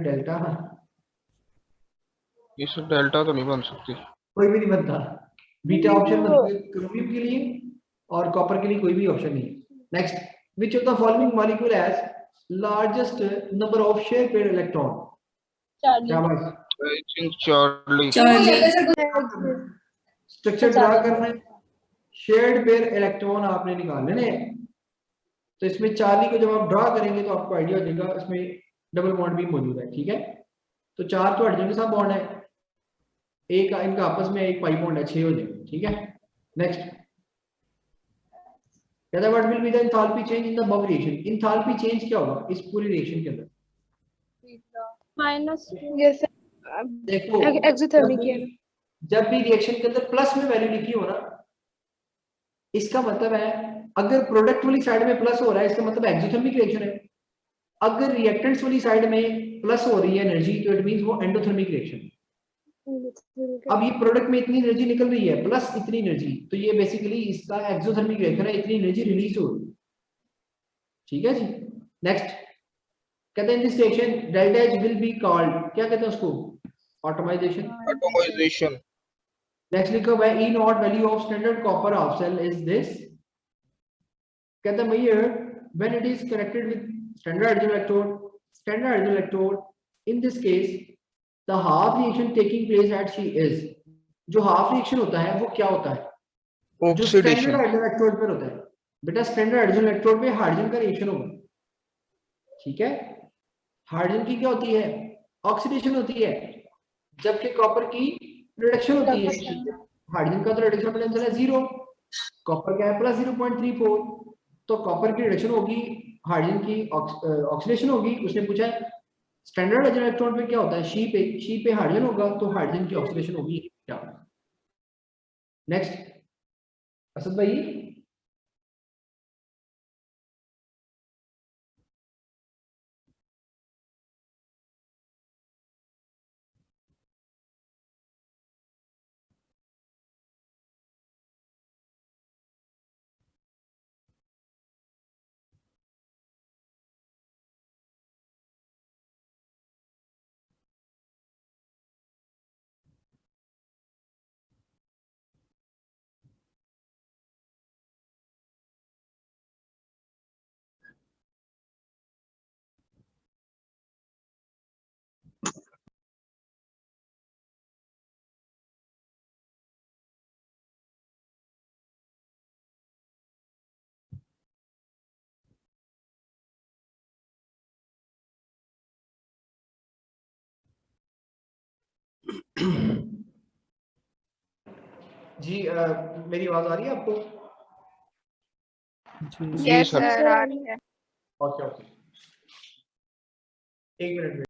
Delta, इस delta तो नहीं बन सकती, कोई भी नहीं बनता। बीटा ऑप्शन बनता है क्रोमियम के लिए और कॉपर के लिए कोई भी ऑप्शन नहीं। Next, which of the following molecule has largest number of share pair electron? शाबाश। I think Charlie. Structure draw करना है, शेयर्ड पेयर इलेक्ट्रॉन आपने निकालने हैं। तो इसमें चार्ली को जब आप ड्रा करेंगे तो आपको आइडिया हो जाएगा, इसमें डबल बॉन्ड भी मौजूद है। ठीक है, तो 4 तो हाइड्रोजन के साथ बॉन्ड है, एक इनका आपस में एक पाई बॉन्ड है, 6 हो जाएगा। ठीक है, नेक्स्ट, कहता है what will be the enthalpy change in the above reaction? Enthalpy change क्या होगा इस पूरी रिएक्शन के अंदर? माइनस, जैसे देखो एक्सोथर्मिक है ना, जब भी रिएक्शन के अंदर प्लस में वैल्यू लिखी हो ना, इसका मतलब है अगर प्रोडक्ट वाली साइड में प्लस हो रहा है इसका मतलब एक्सोथर्मिक रिएक्शन है। अगर रिएक्टेंट्स वाली साइड में प्लस हो रही है एनर्जी तो इट मींस वो एंडोथर्मिक रिएक्शन है। अब ये प्रोडक्ट में इतनी एनर्जी निकल रही है प्लस इतनी एनर्जी, तो ये बेसिकली इसका एक्सोथर्मिक रिएक्शन है, इतनी एनर्जी रिलीज हो रही है। ठीक है जी, नेक्स्ट, कहते हैं this reaction delta H will be called, क्या कहते हैं उसको? ऑटोमाइजेशन। एटोमाइजेशन। नेक्स्ट लिखा हुआ है E nought value of standard copper half cell is this, कहता है भैया when it is connected with standard hydrogen electrode, standard hydrogen electrode in this case the half reaction taking place at C is, जो half reaction होता है वो क्या होता है? जो स्टैंडर्ड हाइड्रोजन इलेक्ट्रोड पर होता है। बेटा स्टैंडर्ड हाइड्रोजन इलेक्ट्रोड पे हाइड्रोजन का रिएक्शन होगा। ठीक है, हाइड्रोजन की क्या होती है? ऑक्सीडेशन होती है, जबकि कॉपर की रिडक्शन होती है। हाइड्रोजन का तो रिडक्शन पोटेंशियल है 0, कॉपर का है प्लस 0.34, तो कॉपर की रिडक्शन होगी, हाइड्रोजन की ऑक्सीडेशन होगी। उसने पूछा है स्टैंडर्ड हाइड्रोजन इलेक्ट्रॉन पे क्या होता है? शी पे हाइड्रोजन होगा तो हाइड्रोजन की ऑक्सीडेशन होगी। क्या? नेक्स्ट, असद भाई, जी मेरी आवाज आ रही है आपको? यस सर आ रही है। ओके ओके, एक मिनट।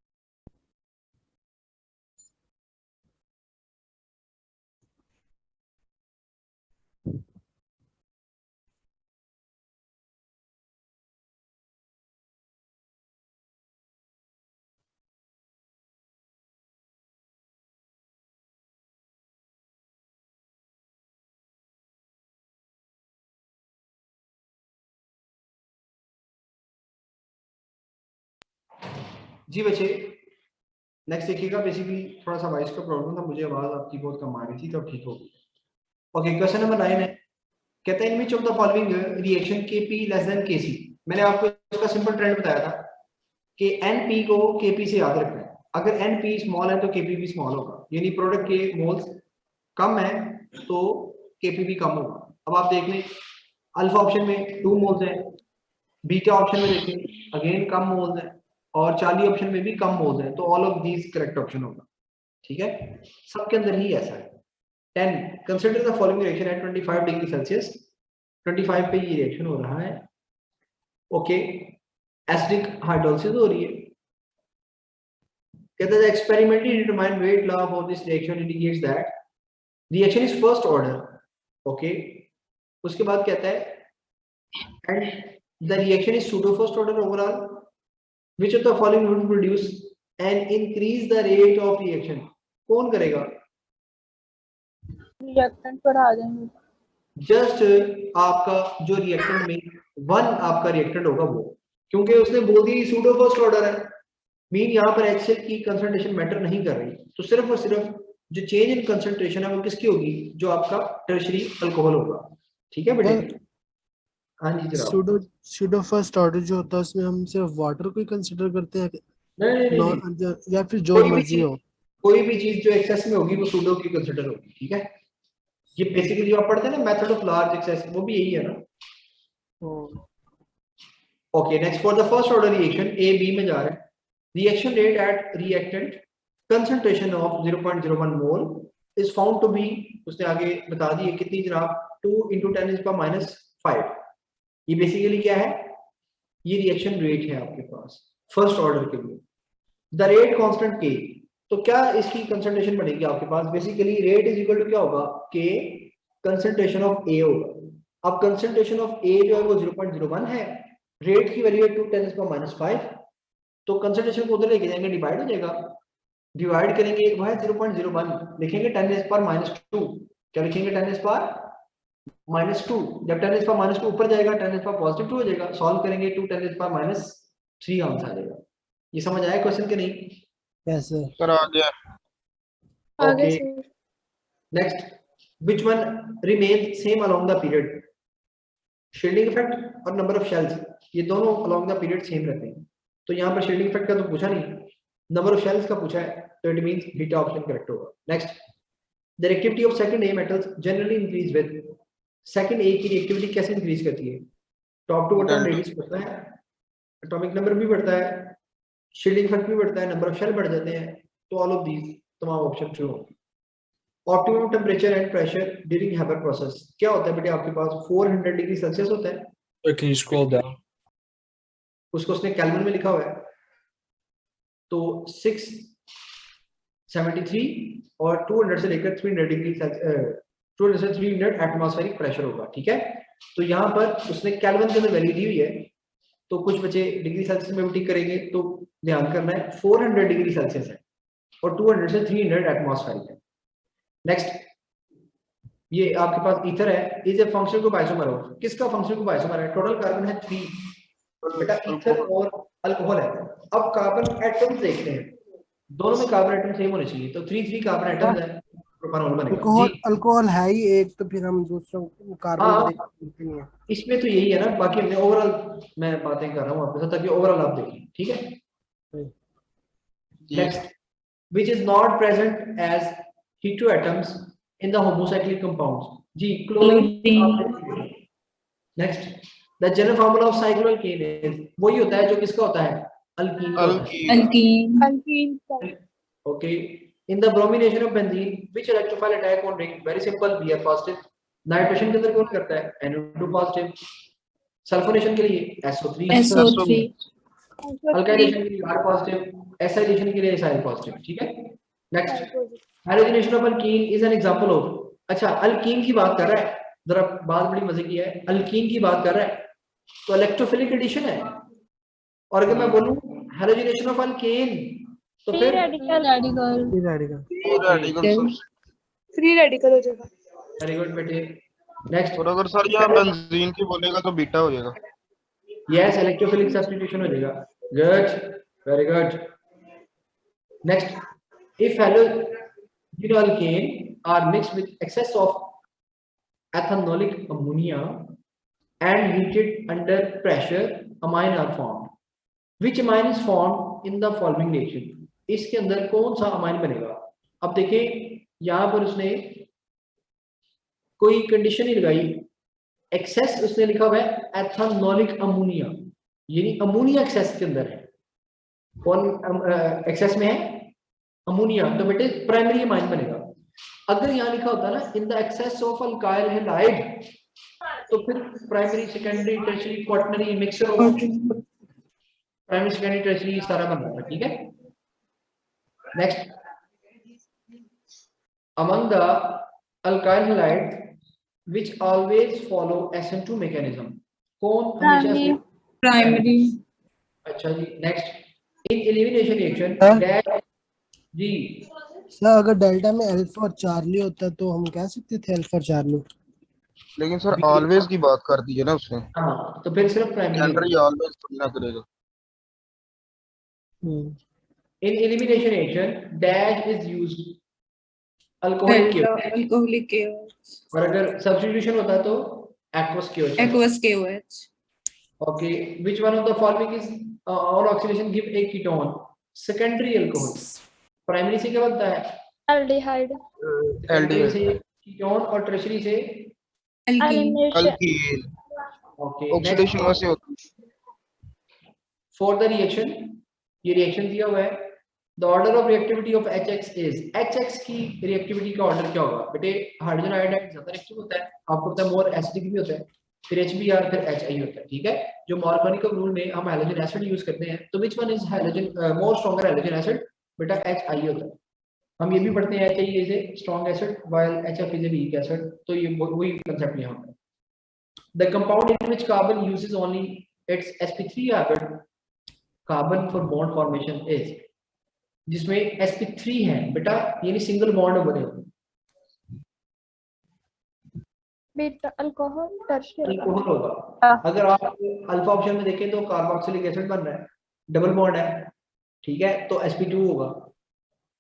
जी बच्चे, नेक्स्ट देखिएगा। बेसिकली थोड़ा सा वॉइस का प्रॉब्लम था, मुझे आवाज आपकी बहुत कम आ रही थी, तो ठीक हो गई। ओके, क्वेश्चन नंबर 9 है, कहते हैं in which of the following reaction Kp less than Kc। मैंने आपको इसका सिंपल ट्रेंड बताया था कि Np को Kp से याद रखना है। अगर Np स्मॉल है तो Kp भी स्मॉल होगा, यानी प्रोडक्ट के मोल्स कम है तो Kp भी कम होगा। अब आप देख लें, अल्फा ऑप्शन में 2 मोल्स है, बीटा ऑप्शन में देखें अगेन कम मोल्स है, और चार्ली ऑप्शन में भी कम मोल्स है, तो all of these correct option होगा। ठीक है, सबके अंदर ही ऐसा है। 10, consider the following reaction at 25 degree Celsius. 25 पे ये रिएक्शन हो रहा है। ओके, एसिडिक हाइड्रोलिसिस हो रही है। कहते हैं experimentally determine rate law for this reaction indicates that reaction is first order. Okay, उसके बाद कहता है and the reaction is pseudo first order overall, which of the following would produce and increase the rate of reaction? कौन करेगा? Reactant बढ़ा देंगे। Just आपका जो रिएक्टेंट में 1 आपका रिएक्टेंट होगा वो, क्योंकि उसने बोल दिया सूडो फर्स्ट ऑर्डर है, मीन यहाँ पर HCl की कंसंट्रेशन मैटर नहीं कर रही, तो सिर्फ और सिर्फ जो चेंज इन कंसंट्रेशन है वो किसकी होगी, जो आपका टर्शरी अल्कोहल होगा। ठीक है बेटे। हाँ जी जनाब। सूडो सूडो फर्स्ट ऑर्डर जो होता है उसमें हम सिर्फ वाटर को ही कंसिडर करते हैं नहीं नहीं नहीं, नहीं। या फिर जो कोई भी मर्जी चीज हो। कोई भी चीज जो एक्सेस में होगी वो सूडो की कंसिडर होगी। ठीक है, ये बेसिकली जो आप पढ़ते हैं ना मेथड ऑफ लार्ज एक्सेस, वो भी यही है ना। Okay next, for the first order reaction A B में जा रहे हैं, reaction rate at reactant concentration of 0.01 mole is found to be, उसने आगे बता दी है कितनी जनाब, 2 × 10⁻⁵। ये बेसिकली क्या है, ये रिएक्शन रेट है आपके पास फर्स्ट ऑर्डर के लिए। द रेट कांस्टेंट के, तो क्या इसकी कंसंट्रेशन बनेगी आपके पास, basically rate is equal to क्या होगा, के कंसंट्रेशन ऑफ ए होगा। अब कंसंट्रेशन ऑफ ए जो है वो 0.01 है, रेट की वैल्यू है 2 × 10⁻⁵, तो कंसंट्रेशन को उधर लेके जाएंगे, डिवाइड हो जाएगा, डिवाइड करेंगे वो है 0.01, लिखेंगे 10⁻²। क्या लिखेंगे 10⁻²। जब 10⁻² ऊपर जाएगा 10⁻2 हो जाएगा, सॉल्व करेंगे 2 10⁻³ आंसर आ जाएगा। ये समझ आया क्वेश्चन के नहीं? कैसे सर आ गया। आगे Okay. Sir. Next, which one remains same along the period? Shielding effect और number of shells, ये दोनों along the period same रहते हैं। तो यहाँ पर shielding effect का तो पूछा नहीं, number of shells का पूछा है, तो it means beta option correct होगा। Next, the reactivity of second A metals generally increase with, second A की reactivity कैसे increase करती है? Top to bottom Delta. radius बढ़ता है, atomic number भी बढ़ता है, shielding effect भी बढ़ता है, number of shell बढ़ जाते हैं, तो all of these तमाम ऑप्शन ट्रू होंगे। Optimum temperature and pressure during Haber process क्या होता है बेटे आपके पास, 400 डिग्री सेल्सियस होता है, Can you scroll down? उसको उसने केल्विन में लिखा हुआ है, तो 673 और 200 से लेकर 300 डिग्री 200 से 300 एटमॉस्फेरिक प्रेशर होगा। ठीक है, तो यहाँ पर उसने केल्विन के अंदर वैल्यू दी हुई है, तो कुछ बच्चे डिग्री सेल्सियस में भी टिक करेंगे, तो ध्यान करना है 400 डिग्री सेल्सियस है और 200 से 300 एटमॉस्फेरिक है। नेक्स्ट, ये आपके पास ईथर है, इज ए फंक्शन को आइसोमर ऑफ, किसका फंक्शन को आइसोमर है, टोटल कार्बन है 3, बेटा ईथर और अल्कोहल है। अब कार्बन एटम्स देखते हैं, दोनों में कार्बन एटम सेम होने चाहिए, तो 3 कार्बन एटम्स है, प्रोपानॉल बनेगा अल्कोहल जी। अल्कोहल है ही एक, तो फिर हम दूसरों कार्बन हाँ, देखते नहीं है। इसमें तो यही है ना, बाकी हमने ओवरऑल मैं बातें कर रहा हूँ आपके साथ ताकि ओवरऑल आप देखें। ठीक है, next, which is not present as heteroatoms in the homocyclic compounds जी, chlorine। Next, the general formula of cycloalkane is, वही होता है जो किसका होता है, अल्कीन का होता है। अल्कीन। अल्कीन का। Okay, in the bromination of benzene which electrophile attack on ring, very simple, Br positive। Nitrogen के अंदर कौन करता है, NO2 positive। सल्फोनेशन के लिए SO3, अल्काइलेशन के लिए R positive, एसाइलेशन के लिए एसाइल positive। ठीक है, next, hydrogenation of alkene is an example of, अच्छा अल्कीन की बात कर रहा है, जरा बात बड़ी मजे की है, अल्कीन की बात कर रहा है तो इलेक्ट्रोफिलिक एडिशन है, और अगर मैं बोलूं हाइड्रोजनेशन ऑफ अल्केन तो फिर फ्री रेडिकल हो जाएगा। वेरी गुड बेटे। नेक्स्ट, और अगर सर यहाँ बेंजीन की बोलेगा तो बीटा हो जाएगा। यस, इलेक्ट्रोफिलिक सब्स्टिट्यूशन हो जाएगा। Good, very good. Next, if halogenoalkane are mixed with excess of ethanolic ammonia and heated under pressure, amine are formed. Which amine is formed in the following reaction? इसके अंदर कौन सा amine बनेगा? अब देखिए यहाँ पर उसने कोई कंडीशन नहीं लगाई, एक्सेस उसने लिखा हुआ है एथनॉलिक अमोनिया, यानी अमोनिया एक्सेस के अंदर है, कौन एक्सेस में है, अमोनिया, तो बेटे प्राइमरी अमाइन बनेगा। अगर यहाँ लिखा होता ना in the excess of alkyl halide, तो फिर primary secondary tertiary quaternary mixer होगा, प्राइमरी सेकेंडरी टर्शियरी सारा बन रहा है। ठीक है, next, among the alkyl halides which always follow SN2 mechanism, कौन हमेशा से प्राइमरी। अच्छा जी, नेक्स्ट, इन एलिमिनेशन रिएक्शन डैश जी, सर अगर डेल्टा में अल्फा और चार्ली होता तो हम कह सकते थे अल्फा और चार्ली, लेकिन सर ऑलवेज की बात कर दी है ना उसने, हाँ तो फिर सिर्फ प्राइमरी सेकेंडरी ऑलवेज तुलना करेगा। In elimination reaction, dash is used alcoholic delta KOH, alcoholic KOH, और अगर substitution होता तो aqueous KOH. Aqueous KOH. Okay, which one of the following is on oxidation give a ketone? Secondary alcohol. Primary से क्या बनता है? Aldehyde, Secondary से ketone और tertiary से alkene. Elimination, alkyne okay. Oxidation Next, वैसे होती है। for the reaction, ये reaction दिया हुआ है. The order of reactivity of HX is HX की reactivity का order क्या होगा? बेटे हाइड्रोजन आयोडाइड ज्यादा रिएक्टिव होता है, आपको पता है मोर एसिडिक भी होता है, फिर HBr फिर HI होता है, ठीक है? जो मार्कोनी रूल में हम हैलोजन एसिड यूज करते हैं, तो which one is halogen more stronger halogen acid? बेटा HI होता है. हम ये भी पढ़ते हैं HI is a strong acid while HF is a weak acid, तो ये वही कंसेप्ट यहाँ पे. The compound in which carbon uses only its sp3 carbon, carbon for bond formation is, जिसमें sp3 है बेटा, यानी सिंगल बॉन्ड बने हुए. Beta alcohol, tertiary. अल्कोहल होगा. अगर आप अल्फा ऑप्शन में देखें तो कार्बोक्सिलिक एसिड बन रहा है, डबल बॉन्ड है, ठीक है, तो sp2 होगा.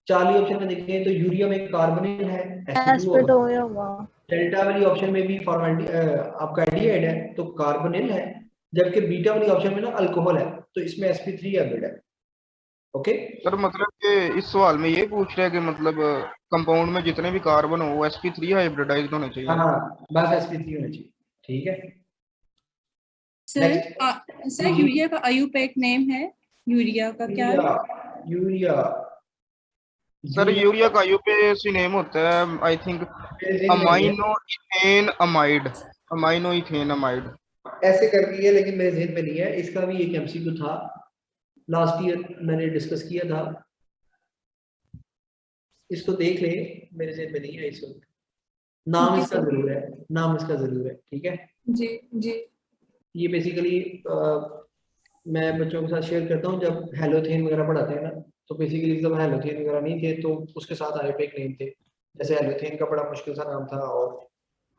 चार्ली ऑप्शन में देखें तो यूरिया में कार्बोनिल है, sp2 होगा. डेल्टा वाली ऑप्शन में भी आपका एल्डिहाइड है तो कार्बोनिल है, जबकि बीटा वाली ऑप्शन में ना अल्कोहल है, तो इसमें sp3 हाइब्रिड है. ओके, सर मतलब कि इस सवाल में ये पूछ रहे हैं कि मतलब कंपाउंड में जितने भी कार्बन हो वो sp3 हाइब्रिडाइज्ड होने चाहिए। हाँ बस sp3 होना चाहिए, ठीक है. सर यूरिया का आयुपैक नेम है, यूरिया का क्या है? यूरिया सर यूरिया का यूपीएससी नेम होता है I think amino ethane amide, amino ethane amide ऐसे कर दिए, लेकिन मेरे ज़हन में नहीं है. इसका भी एक एमसीक्यू था, लास्ट ईयर मैंने डिस्कस किया था, इसको देख ले, मेरे ज़हन में नहीं है इस वक्त. नाम इसका जरूर है, नाम इसका जरूर है, ठीक है जी जी. ये बेसिकली मैं बच्चों के साथ शेयर करता हूँ जब हेलोथेन वगैरह पढ़ाते हैं ना, तो बेसिकली जब हेलोथेन वगैरह नहीं थे तो उसके साथ आयोपेक नेम थे, जैसे हेलोथेन का बड़ा मुश्किल सा नाम था. और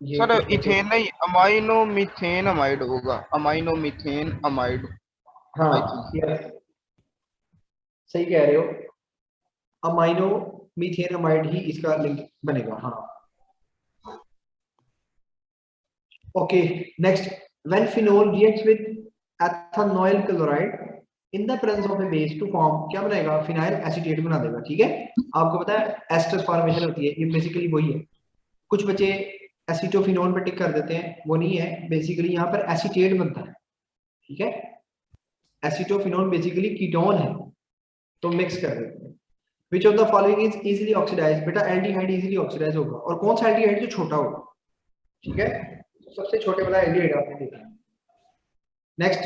ये सर इथेन नहीं, अमाइनो मीथेन अमाइड होगा, अमाइनो मीथेन अमाइड. हाँ सही कह रहे हो, अमाइनो मीथेन अमाइड ही इसका लिंक बनेगा. हाँ okay. Next, when phenol reacts with ethanoyl chloride in the presence of a base to form, क्या बनाएगा? फिनाइल एसीटेट बना देगा, ठीक है. आपको पता है एस्टर फॉर्मेशन होती है, ये बेसिकली वही है. कुछ बच्चे एसीटोफिनोल पे टिक कर देते हैं, वो नहीं है, बेसिकली यहाँ पर एसीटेट बनता है, ठीक है. एसीटोफिनोल बेसिकली कीटोन है, तो मिक्स कर देते हैं. Which of the following is easily oxidized? बेटा एल्डिहाइड इजीली ऑक्सीडाइज होगा, और कौन सा एल्डिहाइड जो छोटा होगा, ठीक है. सबसे छोटे वाला एल्डिहाइड आपने देखा. Next,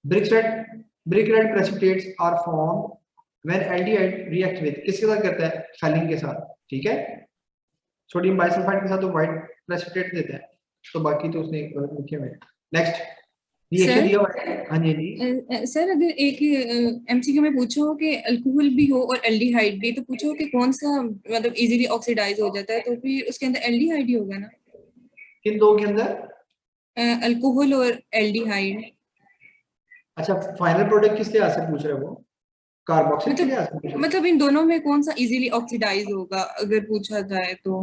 brick red precipitates are formed when aldehyde react with, किसके साथ करता है? फैलिन के साथ, ठीक है. सोडियम बाइसल्फाइड के साथ तो व्हाइट प्रेसिपिटेट देता है, तो बाकी तो उसने लिखे हुए. नेक्स्ट, रिएक्शन दिया हुआ है. हाँ जी सर अगर एक एमसीक्यू में पूछो कि अल्कोहल भी हो और एल्डिहाइड भी, तो पूछो कि कौन सा मतलब इजीली ऑक्सीडाइज हो जाता है, तो फिर उसके अंदर एल्डिहाइड ही होगा ना. किन दो के अंदर? अल्कोहल और एल्डिहाइड. अच्छा, फाइनल प्रोडक्ट किस लिहाज से पूछ रहे हो? कार्बोक्सिल के लिहाज से पूछ रहे हो? मतलब इन दोनों में कौन सा इजीली ऑक्सीडाइज होगा अगर पूछा जाए तो?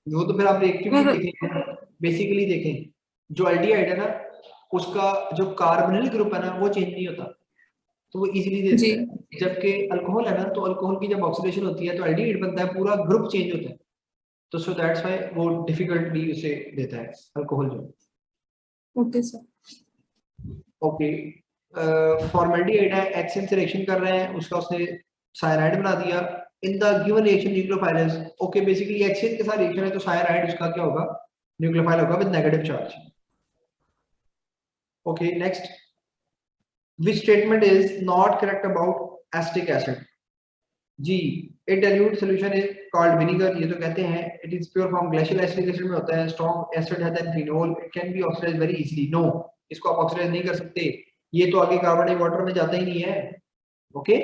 वो तो फिर आप रिएक्टिविटी देखें, बेसिकली देखें, जो एल्डिहाइड है ना उसका जो कार्बोनिल ग्रुप है ना वो चेंज नहीं होता, तो वो इजीली दे देता है. जबकि अल्कोहल है ना, तो अल्कोहल की जब ऑक्सीडेशन होती है तो एल्डिहाइड बनता है, पूरा ग्रुप चेंज होता है, तो सो दैट्स व्हाई वो डिफिकल्टली उसे देता है अल्कोहल जो. Okay sir. ओके, फॉर्मेल्डिहाइड है, एक्सेन से रिएक्शन कर रहे हैं, उसका उसने साइनाइड बना दिया. In the given reaction nucleophile is, okay basically hexane के साथ रिएक्शन है तो साइनाइड उसका क्या होगा? न्यूक्लियोफाइल होगा with negative charge. Okay, next, which statement is not correct about acetic acid? G, a dilute solution is called vinegar, ये तो कहते हैं. It is pure form glacial acetic acid में होता है, strong acid है than phenol, it can be oxidized very easily. No, इसको आप ऑक्सीडाइज नहीं कर सकते, ये तो आगे कार्बन वाटर में जाता ही नहीं है. Okay,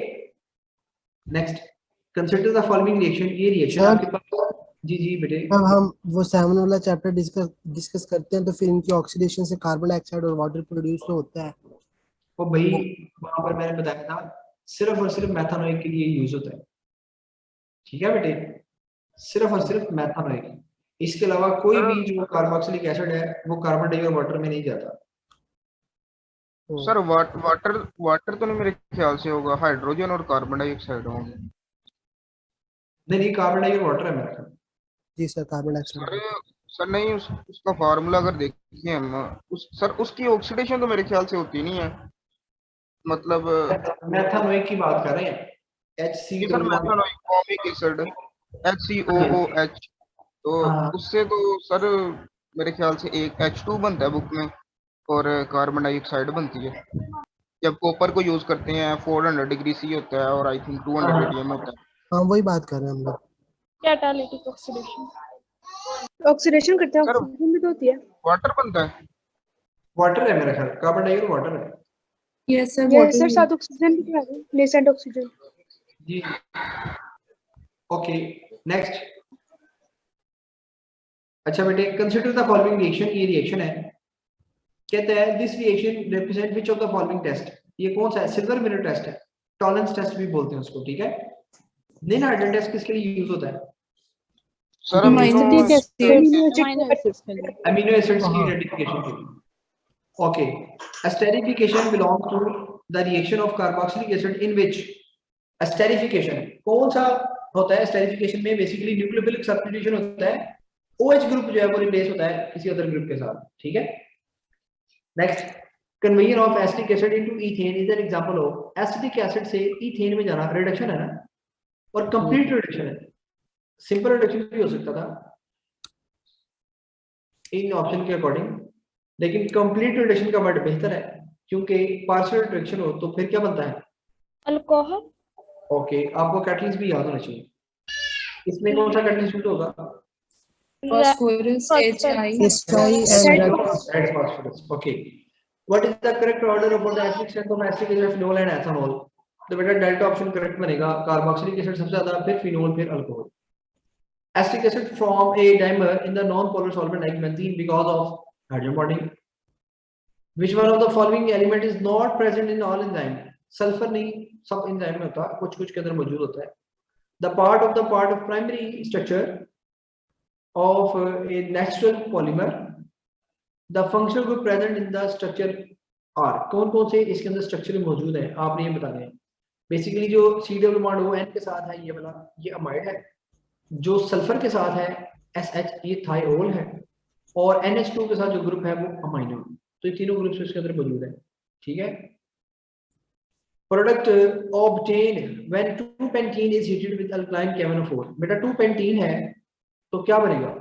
next, consider the following reaction. ये रिएक्शन आपके पास, जी बेटे. अब हम वो सेवन वाला चैप्टर डिस्कस करते हैं तो फिर इनकी ऑक्सीडेशन से कार्बन डाइऑक्साइड और वाटर प्रोड्यूस तो होता है. वो भाई वहां पर मैंने बताया था सिर्फ और सिर्फ मेथानोइक के लिए यूज होता है, ठीक है बेटे, सिर्फ और सिर्फ मेथानोइक। इसके अलावा कोई सर भी जो कार्बोक्सिलिक एसिड है वो कार्बन डाइऑक्साइड और वाटर में नहीं जाता। सर वाटर वाटर तो नहीं मेरे ख्याल से होगा, हाइड्रोजन और कार्बन डाइऑक्साइड होंगे। नहीं, कार्बन डाइऑक्साइड वाटर है मेरा ख्याल। जी sir, carbon sir dioxide. Sir नहीं, उसका फार्मूला अगर देखें हम, सर उसकी ऑक्सीडेशन तो मेरे ख्याल से होती नहीं है, मतलब मेथानोइक की बात कर रहे हैं, कि sir HC methanoic formic acid HCOOH, तो हाँ उससे तो सर मेरे ख्याल से एक H2 बनता है बुक में और कार्बन डाइऑक्साइड बनती है। जब कॉपर को यूज करते हैं 400 डिग्री सी होता है और आई थिंक 200 हाँ रेडियम होता है। हाँ वही बात कर रहे हैं हम लोग। Catalytic oxidation. ऑक्सीडेशन करते हैं, सर ऑक्सीजन भी तो होती है। वाटर बनता है। वाटर है मेरा ख्याल, कार्बन डाइऑक्साइड वाटर है यस सर, ये सर वाटर। साथ ऑक्सीजन भी तो है, नेसेंट ऑक्सीजन। जी। Okay next. अच्छा बेटे, कंसीडर द फॉलोइंग रिएक्शन, ये रिएक्शन है, कहता है this reaction represent which of the following test, ये कौन सा है, सिल्वर मिरर टेस्ट है, टॉलरेंस टेस्ट भी बोलते हैं उसको, ठीक है। निन हाइड्रोजन टेस्ट किसके लिए यूज होता है, sir Amino amino acids। Amino acids की आइडेंटिफिकेशन के लिए। Okay, esterification belongs to the reaction of carboxylic acid in which esterification कौन सा होता है, esterification में बेसिकली न्यूक्लियोफिलिक सब्स्टिट्यूशन होता है, OH ग्रुप जो है वो रिप्लेस होता है किसी अदर ग्रुप के साथ, ठीक है। Next, conversion of acetic acid into ethane is an example of, acetic acid से ईथेन में जाना रिडक्शन है ना, और कंप्लीट रिडक्शन है, सिंपल रिडक्शन भी हो सकता था इन ऑप्शन के अकॉर्डिंग, लेकिन कंप्लीट रिडक्शन का वर्ड बेहतर है क्योंकि पार्शियल रिडक्शन हो तो फिर क्या बनता है, अल्कोहल। ओके आपको कैटलिस्ट भी याद होना चाहिए, इसमें कौन सा कैटलिस्ट यूज होगा, Phosphorus, HI। HI and red Red phosphorus, okay. What is the correct order about the acidic strength of acetic acid, phenol and ethanol? तो बेटा डेल्टा ऑप्शन करेक्ट बनेगा, कार्बोक्सिलिक एसिड सबसे ज्यादा, फिर फिनोल, फिर alcohol. Acetic acid form a dimer in the non-polar solvent like benzene because of hydrogen bonding. Which one of the following element is not present in all enzyme? Sulphur नहीं सब enzyme में होता है, कुछ कुछ के अंदर मौजूद होता है। The part of primary structure of a natural polymer, the functional group present in the structure are, कौन कौन से इसके अंदर स्ट्रक्चर मौजूद है आपने ये बताने हैं। बेसिकली जो CW बॉन्ड वो N के साथ है, ये वाला ये अमाइड है, जो सल्फर के साथ है SH ये थायोल है, और NH2 के साथ जो ग्रुप है वो अमाइनो, तो ये तीनों ग्रुप्स इसके अंदर मौजूद है, ठीक है। Product obtained when 2-pentene is heated with alkaline KMnO4, बेटा 2-pentene है तो क्या बनेगा,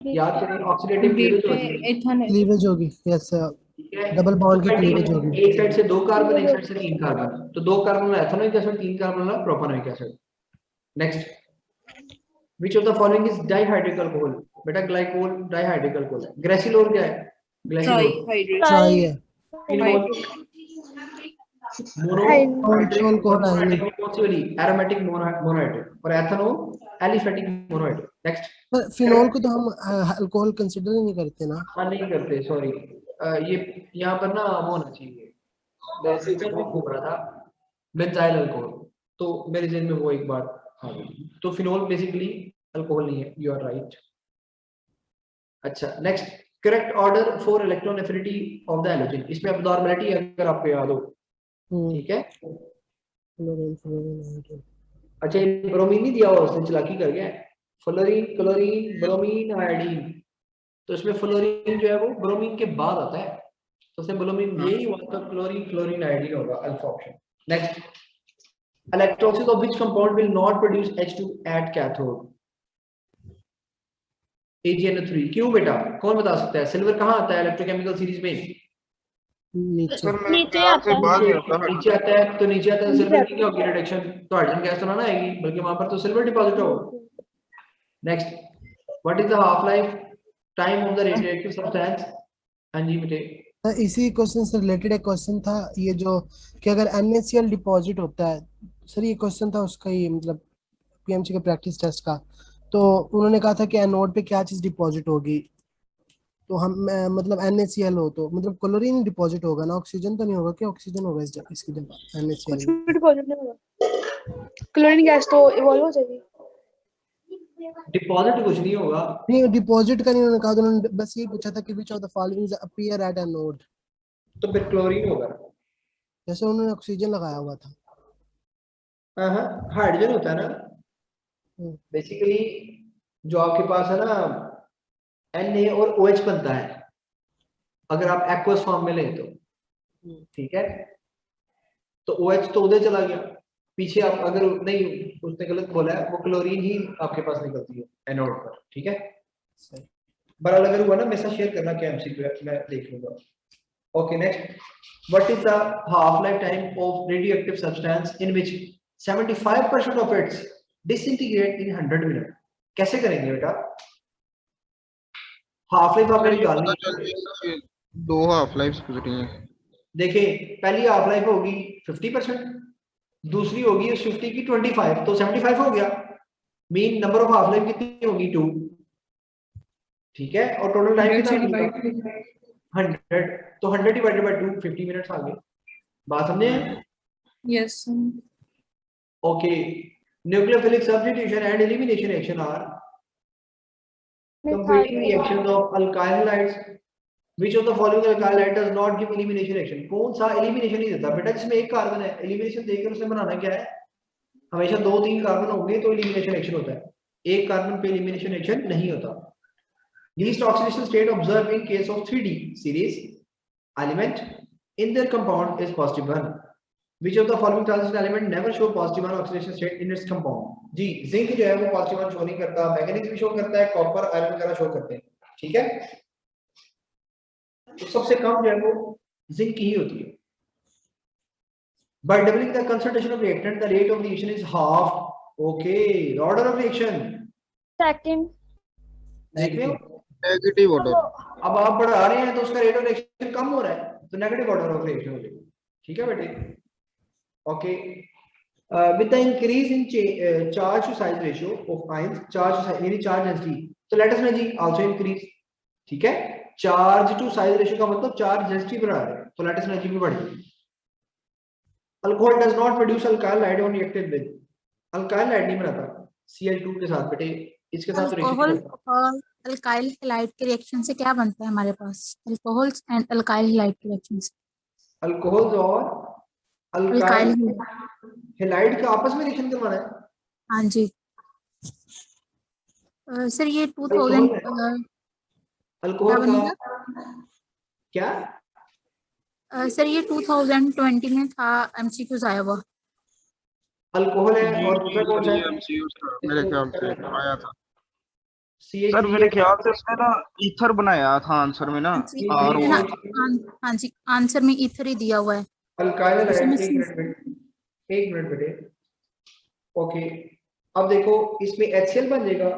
याद करें ऑक्सीडेटिव क्लीवेज होगी, एथेनॉल। क्लीवेज होगी। यस सर, ठीक है। डबल बॉन्ड की क्लीवेज होगी। एक साइड से 2 कार्बन, एक साइड से 3 कार्बन, तो 2 कार्बन वाला एथेनोइक एसिड, 3 कार्बन वाला propanoic acid. Next, which of the following is dihydric alcohol, बेटा ग्लाइकोल डाइहाइड्रिक अल्कोहल है। ग्रेसिलोल क्या है, ग्लाइकोल, ट्राइहाइड्रेट। चाय है। फिनोल, मोनोहाइड्रिक कौन सी वाली, एरोमेटिक मोनोहाइड्रिक, और एथेनॉल एलिफेटिक मोनोहाइड्रिक। नेक्स्ट, पर फिनोल को तो हम अल्कोहल कंसीडर ही नहीं करते ना। हाँ नहीं करते, सॉरी, ये यहाँ पर ना वो होना चाहिए, वैसे मैं घूम रहा था बेंजाइल अल्कोहल, तो मेरे जहन में वो एक बार आ गई, तो फिनोल बेसिकली अल्कोहल नहीं है, यू आर राइट। अच्छा next, correct order for electron affinity of the halogen, इसमें अब नॉर्मलिटी है अगर आपको याद हो, ठीक है। अच्छा ये ब्रोमीन नहीं दिया हुआ उसने, चालाकी कर गया, फ्लोरीन क्लोरीन ब्रोमीन आयोडीन, तो इसमें फ्लोरीन जो है वो ब्रोमीन के बाद आता है, तो उसने ब्रोमीन ये ही हुआ, तो क्लोरीन क्लोरीन आयोडीन होगा alpha option. Next, electrolysis of which compound will not produce H2 at cathode, AgNO3, क्यों बेटा, कौन बता सकता है, सिल्वर कहाँ आता है इलेक्ट्रोकेमिकल सीरीज में, नीचे। सर मेरे नीचे ख्याल आता से है। बाद में होता है। नीचे आता है, तो नीचे आता है सिल्वर की क्या होगी रिडक्शन, तो हाइड्रोजन गैस तो ना आएगी, बल्कि वहां पर तो सिल्वर डिपॉजिट होगा। Next, what is the half life time of the radioactive substance, हाँ जी बेटे, इसी क्वेश्चन से रिलेटेड एक क्वेश्चन था ये जो कि अगर NaCl डिपॉजिट होता है, सर ये क्वेश्चन था उसका, ही मतलब PMC के प्रैक्टिस टेस्ट का, तो उन्होंने कहा था कि एनोड पे क्या चीज डिपॉजिट होगी, तो हम मतलब NaCl हो तो मतलब क्लोरीन डिपॉजिट होगा ना, ऑक्सीजन तो नहीं होगा? क्या ऑक्सीजन होगा इसकी जगह NaCl कुछ में? भी डिपॉजिट नहीं होगा, क्लोरीन गैस तो इवॉल्व हो जाएगी। डिपॉजिट कुछ नहीं होगा। नहीं, डिपॉजिट का नहीं उन्होंने कहा, तो उन्होंने बस ये पूछा था कि विच of the following appear at a node, तो फिर क्लोरीन होगा। जैसे उन्होंने ऑक्सीजन लगाया हुआ था। हाँ, हाइड्रोजन होता है ना हम्म, बेसिकली, जो आपके पास है ना Na और OH बनता है अगर आप एक्वस फॉर्म में लें तो, ठीक है। तो OH तो उधर चला गया पीछे, आप अगर नहीं, उसने गलत बोला है, वो क्लोरीन ही आपके पास निकलती है एनोड पर, ठीक है। सही। बराबर अगर हुआ ना मेरे साथ शेयर करना क्या MCQ है, मैं देख लूंगा। Okay next, what is the half life time of radioactive substance in which 75% of its disintegrate in 100 minute? कैसे करेंगे बेटा? हाफ लाइफ आपने सर ये निकालनी पता चल है। जाएगा कि 2 हाफ लाइफ गुजरी हैं। देखिए पहली हाफ लाइफ होगी 50%, दूसरी होगी उस 50 की 25, तो 75 हो गया। Mean number of half life कितनी होगी? 2, ठीक है। और टोटल टाइम 100 कितना से मिलेगा? डिवाइड 100, तो 100 डिवाइडेड बाय 2 50 मिनट्स आ गए। बात समझे? Yes okay, nucleophilic substitution and elimination reaction are competing reactions of alkyl halides. Which of the following alkyl halide does not give elimination reaction? कौन सा elimination नहीं देता बेटा? जिसमें एक कार्बन है, elimination देकर उसे बनाना क्या है? हमेशा 2-3 कार्बन होंगे तो elimination reaction होता है, एक कार्बन पे elimination reaction नहीं होता। Least oxidation state observed in case of 3D series element in their compound is positive one. Which of the following transition element never show positive one oxidation state in its compound? जी, zinc जो है वो positive one show नहीं करता, manganese भी show करता है, copper iron वगैरह शो करते हैं, ठीक है। तो सबसे कम जो है वो जिंक की ही होती है। By doubling the concentration of reactant, the rate of reaction is half. Okay, order of reaction second. देख रहे हो? Negative order. अब आप बढ़ा रहे हैं तो उसका रेट ऑफ रिएक्शन कम हो रहा है, तो नेगेटिव ऑर्डर ऑफ रिएक्शन हो जाएगा, ठीक है बेटे। Okay, with the increase in charge to size ratio of ions, charge to size यानी charge density, तो let us know जी also increase, ठीक है। charge to size ratio का मतलब charge density बढ़ा रहे हैं, तो let us know जी भी बढ़ेगी। alcohol does not produce alkyl halide when reacted with, alkyl halide नहीं बनाता Cl2 के साथ बेटे, इसके साथ रिएक्शन अल्कोहल नहीं करता। और अल्काइल हैलाइड के रिएक्शन से क्या बनता है हमारे पास? अल्कोहल्स एंड अल्काइल हैलाइड के रिएक्शन से अल्कोहल और अल्काइल अल्काइल हैलाइड का आपस में रिएक्शन करवाना है। हाँ जी सर ये 2000 अल्कोहल क्या का बनेगा क्या? सर ये 2020 में था MCQs आया हुआ। अल्कोहल है जी और जी दूसरा कौन सर, सा ये है? MCQs था, मेरे ख्याल से आया था। CH3 सर मेरे ख्याल से उसने ना ईथर बनाया था आंसर में ना, हाँ जी आर है ना, ओ। हाँ जी आंसर में ईथर ही दिया हुआ है। अल्काइल उसी में हैलाइड, एक मिनट बेटे। ओके, अब देखो इसमें HCl बन जाएगा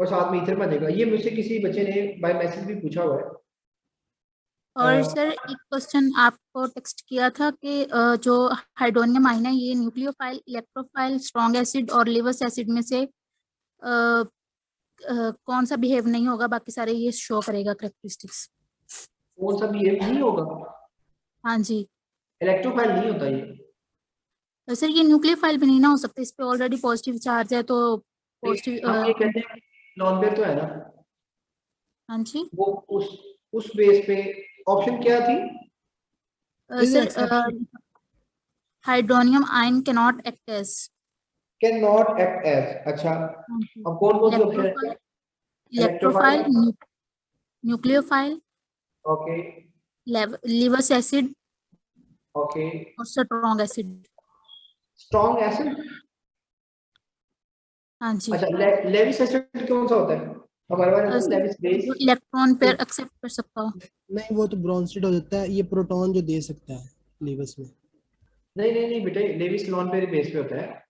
और साथ में ईथर बन जाएगा। ये मुझसे किसी बच्चे ने बाय मैसेज भी पूछा हुआ है। और सर एक क्वेश्चन आपको टेक्स्ट किया था कि जो हाइड्रोनियम आयन है ये न्यूक्लियोफाइल, इलेक्ट्रोफाइल, स्ट्रॉन्ग एसिड और लिवर्स एसिड में से कौन सा बिहेव नहीं होगा, बाकी सारे ये शो करेगा कैरेक्टरिस्टिक्स। कौन सा भी नहीं होगा? हाँ जी इलेक्ट्रोफाइल नहीं होता ये। तो सर ये न्यूक्लियोफाइल भी नहीं ना हो सकता, इस पे ऑलरेडी पॉजिटिव चार्ज है तो हम पॉजिटिव। ये कहते हैं नॉन पेयर तो है ना, हाँ जी वो उस बेस पे ऑप्शन क्या थी? Sir hydronium ion can not act as, can not act as. अच्छा, अब कौन सी ऑप्शन है? Electrophile, nucleophile, okay Lewis acid okay, और स्ट्रॉन्ग एसिड। Strong acid. हाँ जी अच्छा, लेविस एसिड कौन सा होता है? हमारे पास सर लेविस बेस। जो इलेक्ट्रॉन पेयर एक्सेप्ट कर सकता हो। नहीं, वो तो ब्रॉन्स्टेड हो जाता है, ये प्रोटॉन जो दे सकता है लीवर्स में। नहीं बेटे, लेविस नॉन पेयर बेस पे होता है।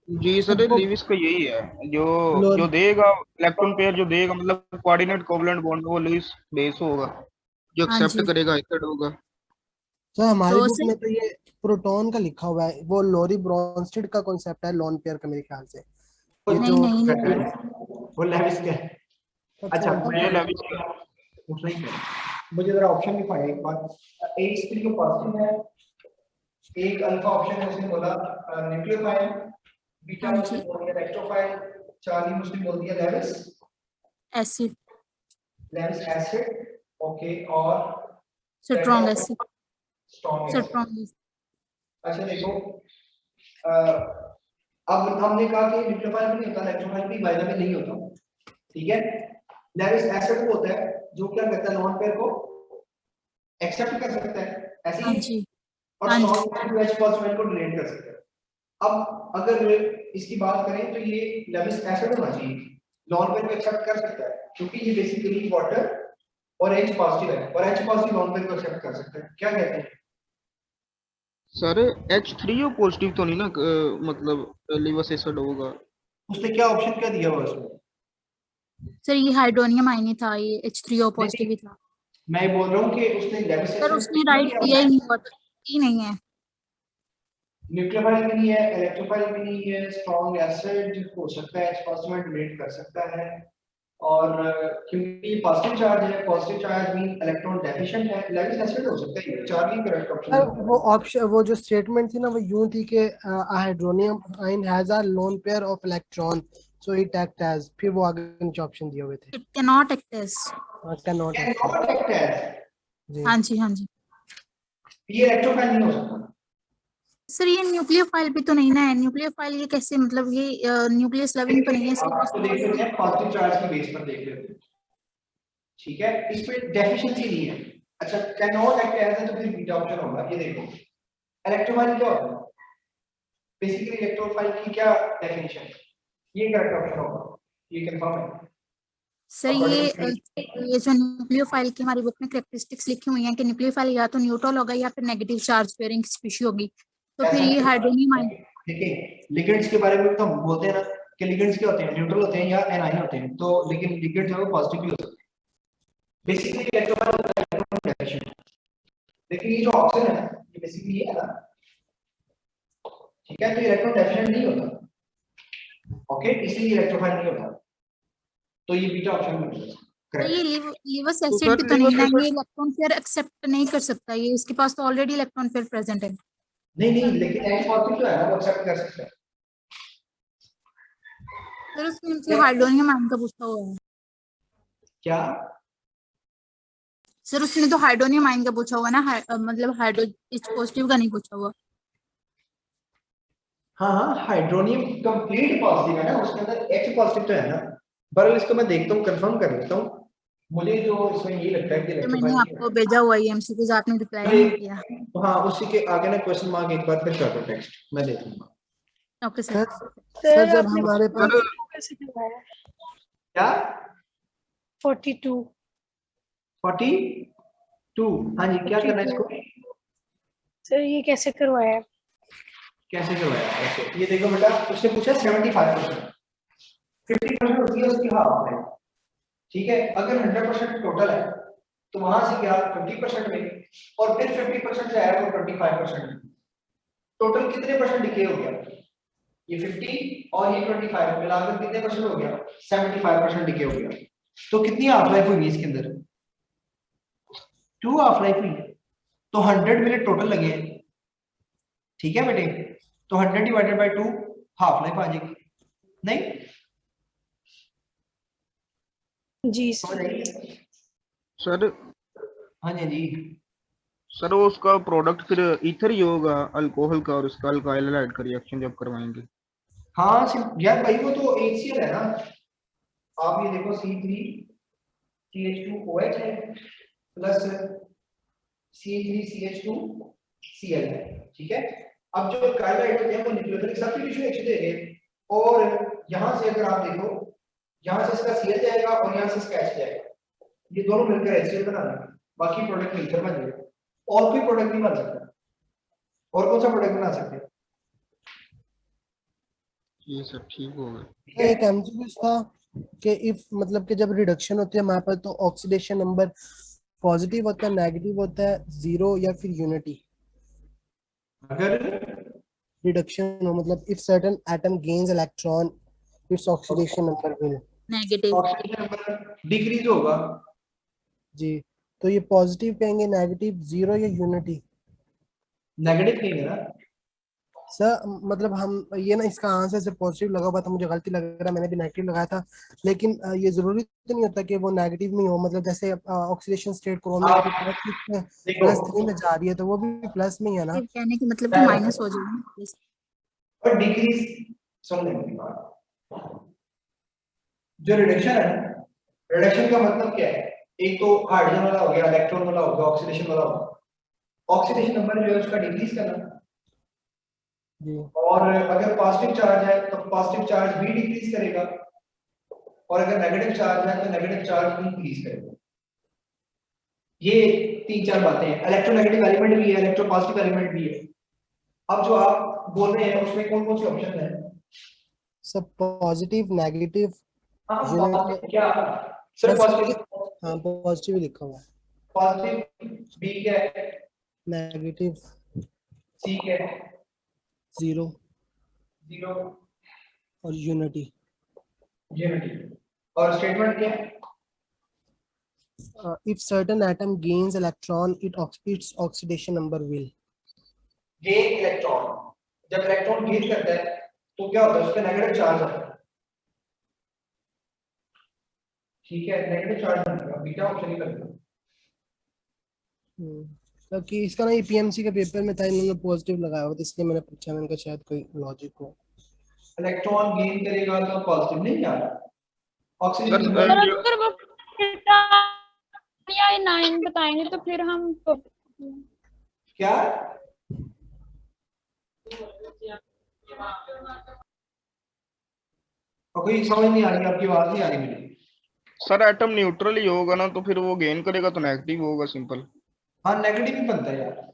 जी सर, ये लीविस का यही है जो देगा इलेक्ट्रॉन पेयर, जो देगा मतलब कोऑर्डिनेट कोवलेंट बॉन्ड, वो लीविस बेस होगा, जो हाँ एक्सेप्ट जी करेगा आइथर्ड होगा। सर हमारी तो बुक सर में तो ये प्रोटॉन का लिखा हुआ है, वो लोरी ब्रॉन्स्टेड का कॉन्सेप्ट है लोन पेयर का मेरे ख्याल से। ये नहीं जो नहीं नहीं वो लेविस का है। अच्छा ये लेविस का उतना ही है। मुझे जरा ऑप्शन दिखाया एक बार। H3 को पॉजिटिव है, एक अल्फा ऑप्शन है उसने बोला न्यूक्लियोफाइल, बीटा हाँ उसने जी। बोल दिया इलेक्ट्रोफाइल, चार्ली उसने बोल दिया एसिड, लेविस एसिड, ओके, और strong acid, strong acid. Strong acid. अच्छा देखो, अब हमने कहा कि न्यूक्लियोफाइल भी नहीं होता, इलेक्ट्रोफाइल भी वायदा में नहीं होता, ठीक है। लेविस एसिड वो होता है जो क्या करता है, लोन पेयर को एक्सेप्ट कर सकता है, ऐसे हाँ ही, जी। और हाँ जी। स्ट्रॉन्ग H पॉजिटिव को डिलीट कर सकता है। अब अगर इसकी बात करें तो ये लेविस एसिड होना चाहिए, लोन पेयर को एक्सेप्ट कर सकता है क्योंकि ये बेसिकली वाटर और H पॉजिटिव है, और H पॉजिटिव लोन पेयर को एक्सेप्ट कर सकता है। क्या कहते हैं सर H3O पॉजिटिव तो नहीं ना, मतलब लिवस एसिड होगा। उसने क्या ऑप्शन क्या दिया हुआ उसमें? सर ये हाइड्रोनियम आयन ही था, ये H3O नहीं, पॉजिटिव ही था। मैं बोल रहा हूँ कि उसने लेविस सर एसिड उसने राइट दिया ही नहीं हुआ था, ही नहीं है। न्यूक्लियोफाइल भी नहीं है, इलेक्ट्रोफाइल भी नहीं है, स्ट्रॉन्ग एसिड हो सकता है, H पॉजिटिव में डिलीट कर सकता है, और क्योंकि पॉजिटिव चार्ज है, positive charge mean electron deficient है, लेविस एसिड हो सकता है। चार्ली करेक्ट सर ऑप्शन वो ऑप्शन, वो जो स्टेटमेंट थी ना वो यूं थी कि hydronium ion has a lone pair of electron so it act as, फिर वो आगे नीचे ऑप्शन दिए हुए थे। It can not act as. Can not है, एक्ट। नॉट एक्ट है, जी। हाँ जी, हाँ जी। ये इलेक्ट्रोफाइल नहीं हो सकता। सर ये न्यूक्लियोफाइल भी तो नहीं ना है, न्यूक्लियोफाइल ये कैसे, मतलब ये न्यूक्लियस लविंग तो नहीं है इसके पास आपको तो। देख लेते हैं पॉजिटिव चार्ज की बेस पर देख लेते हैं, ठीक है, इस पे डेफिशिएंसी नहीं है। अच्छा, कैन नॉट एक्ट एज है तो फिर बीटा ऑप्शन होगा। ये देखो इलेक्ट्रोफाइल क्या होता है, बेसिकली इलेक्ट्रोफाइल की क्या डेफिनेशन है, ये करेक्ट ऑप्शन होगा, ये कंफर्म है। सर ये जो न्यूक्लियोफाइल की हमारी बुक में कैरेक्टरिस्टिक्स लिखी हुई हैं कि न्यूक्लियोफाइल या तो न्यूट्रल होगा या फिर नेगेटिव चार्ज पेयरिंग स्पीशी होगी, तो फिर ये हाइड्रोनियम आयन। देखिए लिगेंड्स के बारे में तो हम बोलते हैं ना कि लिगेंड्स क्या होते हैं, न्यूट्रल होते हैं या एनाइन होते हैं, तो लेकिन लिगेंड जो है वो पॉजिटिव भी हो सकते हैं। बेसिकली इलेक्ट्रोफाइल होता है इलेक्ट्रॉन डेफिशिएंट, लेकिन ये जो ऑप्शन है ये बेसिकली ये है ना, ठीक है, तो इलेक्ट्रॉन डेफिशिएंट नहीं होता, ओके, इसलिए इलेक्ट्रोफाइल नहीं होता, तो ये बीटा ऑप्शन में मिलेगा। तो ये करेक्ट। लिवस तो एसिड सर भी तो नहीं लिवस ना, ये एसिड, इलेक्ट्रॉन पेयर एक्सेप्ट नहीं कर सकता, ये इसके पास तो ऑलरेडी इलेक्ट्रॉन पेयर प्रेजेंट है। नहीं, लेकिन H पॉजिटिव जो है ना वो एक्सेप्ट कर सकता है। सर उसने हमसे हाइड्रोनियम आयन का पूछा हुआ है। क्या? सर उसने तो हाइड्रोनियम आयन का पूछा हुआ है ना, मतलब हाइड्रो H पॉजिटिव का नहीं पूछा हुआ। हाँ, हाइड्रोनियम कंप्लीट पॉजिटिव है ना, उसके अंदर H पॉजिटिव तो है ना, पर इसको मैं देखता हूँ, कंफर्म कर लेता हूँ। मुझे जो इसमें ये लगता है कि तो मैंने इलेक्ट्रोफाइल आपको भेजा हुआ है एमसीक्यूज, आपने रिप्लाई नहीं किया। हाँ, उसी के आगे ना क्वेश्चन मार्क एक बार फिर कर दो, टेक्स्ट मैं देख लूंगा। Okay sir. सर जब आपने हमारे पास कैसे करवाया? क्या 42। 42? हाँ जी, क्या करना है इसको, सर ये कैसे करवाया? कैसे करवाया? ऐसे ये देखो बेटा, उसने पूछा 75%, 50% होती है उसकी हाफ है, ठीक है। अगर 100% टोटल है तो वहां से गया 20% में, और फिर 50% से आया वो 25%। टोटल कितने परसेंट डिके हो गया? ये 50 और ये 25 मिलाकर कितने परसेंट हो गया? 75% डिके हो गया। तो कितनी हाफ लाइफ हुई इसके अंदर? 2 हाफ लाइफ हुई, तो 100 मिनट टोटल लगे हैं, ठीक है बेटे, तो 100 डिवाइडेड बाय 2 हाफ लाइफ आ जाएगी, नहीं? जी समझ सर। आई? सर हाँ जी जी। सर वो उसका प्रोडक्ट फिर ईथर ही होगा अल्कोहल का, और उसका अल्काइल हैलाइड का रिएक्शन जब करवाएंगे। हाँ यार भाई, वो तो HCl है ना, आप ये देखो C3CH2OH है प्लस C3CH2Cl है, ठीक है। अब जो कार्बाइड होते हैं वो न्यूक्लियोफिलिक सब्स्टिट्यूशन रिएक्शन दे रहे हैं, और यहाँ से अगर आप देखो, यहाँ से इसका Cl जाएगा और यहाँ से इसका H जाएगा, ये दोनों मिलकर HCl बना देंगे, बाकी प्रोडक्ट मिलकर बन जाएगा। और कोई प्रोडक्ट नहीं बन सकता, और कौन सा प्रोडक्ट बना सकते हैं? ये सर ठीक होगा। एक एमसीक्यू था कि इफ, मतलब कि जब रिडक्शन होती है हमारे पास तो ऑक्सीडेशन नंबर पॉजिटिव होता है, नेगेटिव होता है, जीरो या फिर यूनिटी। अगर रिडक्शन हो मतलब if certain atom gains electron its oxidation number will negative. Oxygen number decrease होगा, जी, तो ये पॉजिटिव कहेंगे, नेगेटिव, जीरो या यूनिटी? नेगेटिव कहेंगे ना। सर मतलब हम ये ना इसका आंसर से पॉजिटिव लगा हुआ था, मुझे गलती लग रहा है, मैंने भी नेगेटिव लगाया था, लेकिन ये जरूरी तो नहीं होता कि वो नेगेटिव में हो, मतलब जैसे ऑक्सीडेशन स्टेट क्रोमियम आप की देखो, +3 में जा रही है तो वो भी प्लस में ही है ना। कहने की मतलब कि माइनस हो जाएगा। और डिक्रीज, सुन लेंगे मेरी बात। जो रिडक्शन है ना, रिडक्शन का मतलब क्या है? एक तो हाइड्रोजन वाला हो गया, इलेक्ट्रॉन वाला हो गया, ऑक्सीडेशन वाला हो गया। ऑक्सीडेशन नंबर जो है उसका डिक्रीज करना, जी और अगर पॉजिटिव चार्ज है तो पॉजिटिव चार्ज भी डिक्रीज करेगा, और अगर नेगेटिव चार्ज है तो नेगेटिव चार्ज भी इंक्रीज करेगा। ये 3-4 बातें हैं। इलेक्ट्रोनेगेटिव एलिमेंट भी है, इलेक्ट्रोपॉजिटिव एलिमेंट भी है। अब जो आप बोल रहे हैं उसमें कौन कौन से ऑप्शन है? सब पॉजिटिव, नेगेटिव, हाँ, यूनिट, पॉजिटिव क्या? सिर्फ बस पॉजिटिव। हाँ पॉजिटिव ही लिखा हुआ है। पॉजिटिव बी क्या है? नेगेटिव सी क्या है? 0 जीरो। और यूनिटी। यूनिटी। और स्टेटमेंट क्या है? If certain atom gains electron, its oxidation number will. Gain electron, जब इलेक्ट्रॉन गेन करता है तो क्या होता है? उस पे नेगेटिव चार्ज आता है, ठीक है, नेगेटिव चार्ज बनेगा, बीटा ऑप्शन ही बनेगा। क्योंकि इसका ना ये पीएमसी के पेपर में था, इन्होंने पॉजिटिव लगाया हुआ था, इसलिए मैंने पूछा, मैंने कहा शायद कोई लॉजिक हो। इलेक्ट्रॉन गेन करेगा तो पॉजिटिव नहीं आ रहा। ऑक्सीजन सर नंबर सर अगर वो या 9 बताएंगे तो फिर हम क्या? और कोई समझ नहीं आ रही, आपकी आवाज नहीं आ रही मेरी। सर एटम न्यूट्रल ही होगा ना, तो फिर वो गेन करेगा तो नेगेटिव होगा, सिंपल। हाँ, नेगेटिव ही बनता है यार।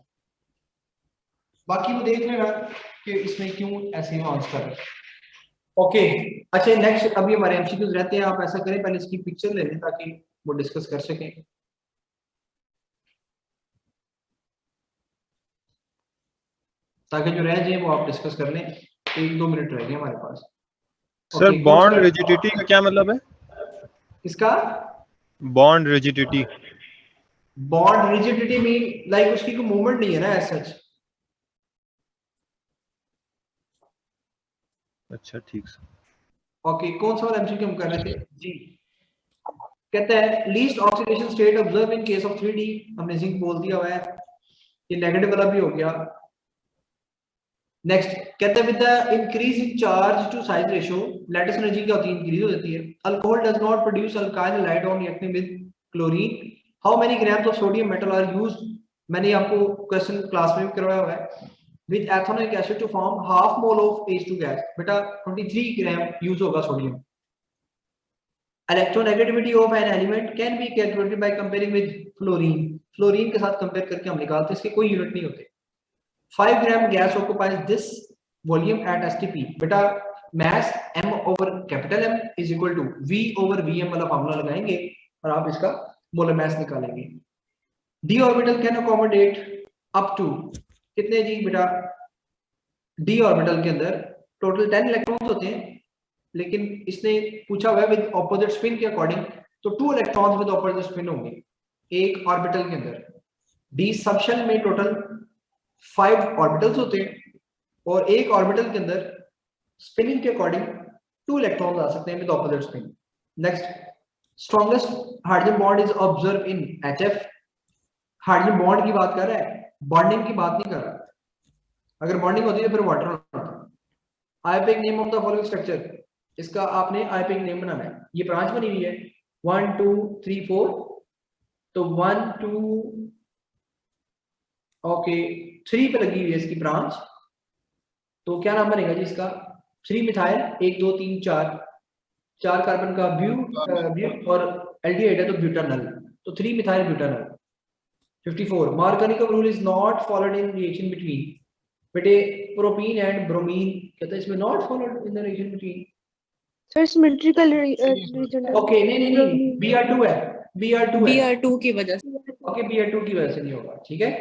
बाकी वो देख लेना कि इसमें क्यों ऐसे आंसर है। ओके, अच्छा नेक्स्ट, अभी हमारे एमसीक्यूज रहते हैं। आप ऐसा करें, पहले इसकी पिक्चर ले लें ताकि वो डिस्कस कर सकें। ताकि जो रह जाए वो आप डिस्कस कर लें। 1-2 मिनट रह गए हमारे पास। सर Okay, बॉन्ड कौन सा- रिजिडिटी का क्या मतलब है? इसका bond rigidity. Bond rigidity mean like उसकी कोई मूवमेंट नहीं है ना एज सच। अच्छा ठीक सर। ओके, कौन सा वाला एमसीक्यू हम कर रहे थे जी? कहता है least oxidation state observe in case of 3D। हमने जिंक बोल दिया हुआ है, ये नेगेटिव वाला भी हो गया। नेक्स्ट कहता है with the increase in charge to size ratio lattice energy क्या होती है? इंक्रीज हो जाती है। Alcohol does not produce alkyl halide on reacting with chlorine. How many grams of sodium metal are used? मैंने आपको क्वेश्चन क्लास में भी करवाया हुआ है। With ethanoic acid to form half mole of H2 gas. बेटा 23 ग्राम यूज होगा sodium. Electronegativity of an element can be calculated by comparing with fluorine. Fluorine के साथ कंपेयर करके हम निकालते हैं, इसके कोई यूनिट नहीं होते। 5 gram gas occupies this volume at STP। बेटा mass m over capital M is equal to V over Vm वाला फार्मूला लगाएंगे और आप इसका मोलर मास निकालेंगे। d orbital can accommodate up to कितने जी? बेटा d orbital के अंदर टोटल 10 इलेक्ट्रॉन्स होते हैं, लेकिन इसने पूछा हुआ है विद ऑपोजिट स्पिन के अकॉर्डिंग, तो 2 इलेक्ट्रॉन्स विद ऑपोजिट स्पिन होंगे एक ऑर्बिटल के अंदर। d सबशेल में टोटल 5 ऑर्बिटल्स होते हैं और एक ऑर्बिटल के अंदर स्पिनिंग के अकॉर्डिंग 2 इलेक्ट्रॉन्स आ सकते हैं with opposite spin. Next, strongest hydrogen bond is observe in HF। Hydrogen bond की बात कर रहा है, बॉन्डिंग की बात नहीं कर रहा। अगर बॉन्डिंग होती है तो फिर वाटर होता। IUPAC name of the following structure, इसका आपने आईपेक नेम बनाना है। ये ब्रांच बनी हुई है 1 2 3 4, तो 1 2 ओके 3 पे लगी हुई है इसकी ब्रांच, तो क्या नाम बनेगा जी इसका? 3 मिथाइल 1 2 3 4 कार्बन का ब्यूट और एल्डिहाइड है तो ब्यूटानल, तो 3 methyl butanal. 54 Markovnikov rule is not followed in reaction between. बेटे प्रोपीन एंड ब्रोमीन, कहता है इसमें not followed in the reaction between. Sir symmetrical reason. Okay नहीं Br2 है, Br2 है। Br2 की वजह से। ओके Br2 की वजह से नहीं होगा, ठीक है।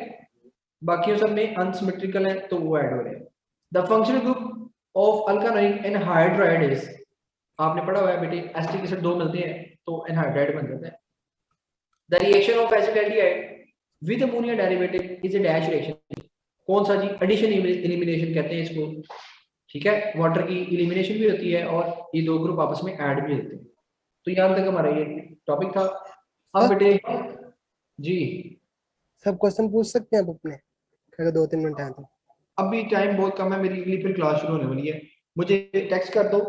बाकी सब में अनसिमेट्रिकल है तो वो ऐड हो रहे हैं। The functional group of alkanoic anhydride is, आपने पढ़ा हुआ है बेटे, एसिटिक एसिड 2 मिलते हैं तो एनहाइड्राइड बन जाता है। The reaction of acetaldehyde with ammonia derivative is a dash reaction. कौन सा जी? एडिशन एलिमिनेशन कहते हैं इसको, ठीक है। वाटर की एलिमिनेशन भी होती है और ये दो ग्रुप आपस में ऐड भी होते हैं। तो यहाँ तक हमारा ये टॉपिक था। अब बेटे जी सब क्वेश्चन पूछ सकते हैं आप अपने, अगर 2-3 मिनट है तो। अभी टाइम बहुत कम है मेरी अगली फिर क्लास शुरू होने वाली है, मुझे टेक्स्ट कर दो।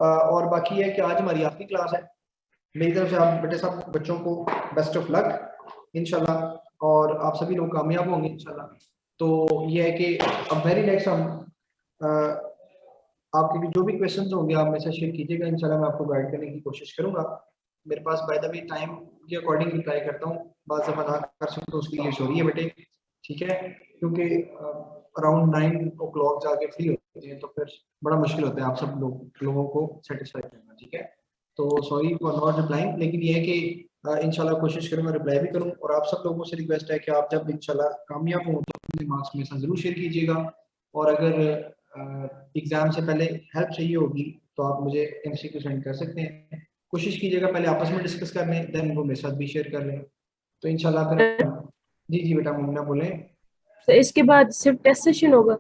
और बाकी है कि आज हमारी आखिरी क्लास है। मेरी तरफ से आप बेटे सब बच्चों को बेस्ट ऑफ लक इंशाल्लाह, और आप सभी लोग कामयाब होंगे इंशाल्लाह। तो ये है कि अब वेरी नेक्स्ट हम आपके जो भी क्वेश्चंस होंगे आप मेरे साथ शेयर कीजिएगा, इंशाल्लाह मैं आपको गाइड करने की कोशिश करूंगा। मेरे पास बाय द वे टाइम के अकॉर्डिंग रिप्लाई करता हूँ, बात जब ना कर सकते तो उसके लिए सॉरी है बेटे, ठीक है। क्योंकि अराउंड 9 o'clock जाके फ्री होते हैं तो फिर बड़ा मुश्किल होता है आप सब लोगों को सेटिस्फाई करना, ठीक है। तो सॉरी फॉर नॉट रिप्लाइंग, लेकिन ये है कि इंशाल्लाह कोशिश करूंगा रिप्लाई भी करूं। और आप सब लोगों से रिक्वेस्ट है कि आप जब इंशाल्लाह कामयाब हो तो अपने मार्क्स मेरे साथ जरूर शेयर कीजिएगा। और अगर एग्जाम से पहले हेल्प चाहिए होगी तो आप मुझे एमसीक्यू सेंड कर सकते हैं। कोशिश कीजिएगा पहले आपस में डिस्कस कर लें, देन वो मेरे साथ भी शेयर कर लें, तो इंशाल्लाह फिर जी बेटा मुन्ना बोलें। तो इसके बाद सिर्फ टेस्ट सेशन होगा?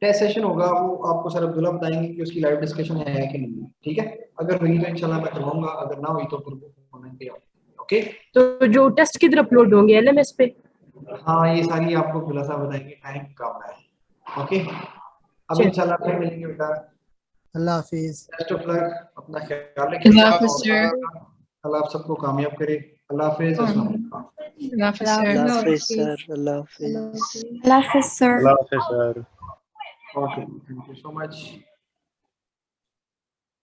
टेस्ट सेशन होगा, वो आपको सर अब्दुल्ला बताएंगे कि उसकी लाइव डिस्कशन है कि नहीं, ठीक है। अगर हुई तो इंशाल्लाह मैं करवाऊंगा, अगर ना हुई तो फिर वो ऑनलाइन पे ओके। तो जो टेस्ट किधर अपलोड होंगे, एलएमएस पे? हाँ ये सारी आपको अब्दुल्ला साहब बताएंगे, टाइम कम है, ओके। अब इंशाल्लाह फिर मिलेंगे बेटा, अल्लाह हाफिज, बेस्ट ऑफ लक, अपना ख्याल रखिए, अल्लाह हाफिज सर। अल्लाह आप सबको कामयाब करे, अल्लाह हाफिज, अस्सलाम वालेकुम। अल्लाह हाफिज सर। अल्लाह हाफिज सर, अल्लाह हाफिज। Allah Hafiz, sir. अल्लाह हाफिज sir. Okay, thank you so much.